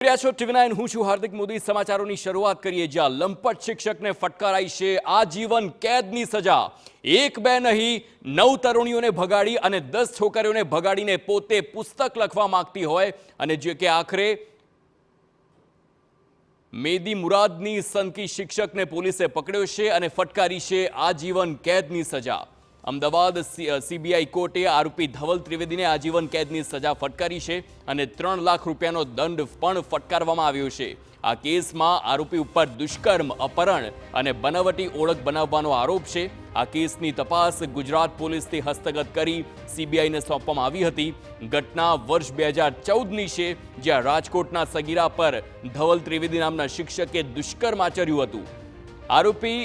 જોઈ રહ્યા છો TV9 હું છું હાર્દિક મોદી। સમાચારોની શરૂઆત કરીએ જ્યાં લંપટ શિક્ષકને ફટકારાઈ છે આજીવન કેદની સજા। એક બે નહીં 9 તરુણીઓને ભગાડી અને 10 છોકરીઓને ભગાડીને પોતે પુસ્તક લખવા માંગતી હોય અને જે કે આખરે મેદી મુરાદની સનકી શિક્ષકને પોલીસે પકડ્યો છે અને ફટકારી છે આજીવન કેદની સજા। અમદાવાદ સીબીઆઈ કોર્ટે આરોપી ધવલ ત્રિવેદીને આજીવન કેદની સજા ફટકારી છે અને 3 લાખ રૂપિયાનો દંડ પણ ફટકારવામાં આવ્યો છે। આ કેસમાં આરોપી ઉપર દુષ્કર્મ, અપહરણ અને બનાવટી ઓળખ બનાવવાનો આરોપ છે। આ કેસની તપાસ ગુજરાત પોલીસથી હસ્તગત કરી સીબીઆઈને સોંપવામાં આવી હતી। ઘટના વર્ષ 2014ની છે જ્યાં રાજકોટના સગીરા પર ધવલ ત્રિવેદી નામના શિક્ષકે દુષ્કર્મ આચર્યું હતું। આરોપી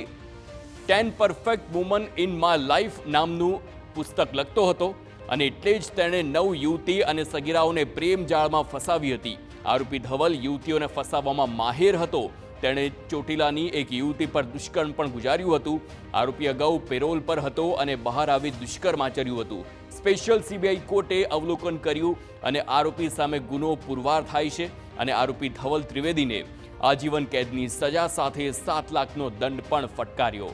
10 perfect woman in my life નામનું પુસ્તક લખતો હતો અને એટલે જ તેણે 9 યુવતી અને સગીરાઓને પ્રેમ જાળમાં ફસાવી હતી। આરોપી ધવલ યુવતીઓને ફસાવવામાં માહેર હતો। તેણે ચોટીલાની એક યુવતી પર દુષ્કર્મ પણ ગુજાર્યું હતું। આરોપી અગાઉ પેરોલ પર હતો અને બહાર આવી દુષ્કર્મ આચર્યું હતું। સ્પેશિયલ સીબીઆઈ કોર્ટે અવલોકન કર્યું અને આરોપી સામે ગુનો પુરવાર થાય છે અને આરોપી ધવલ ત્રિવેદીને આજીવન કેદની સજા સાથે 7 લાખનો દંડ પણ ફટકાર્યો।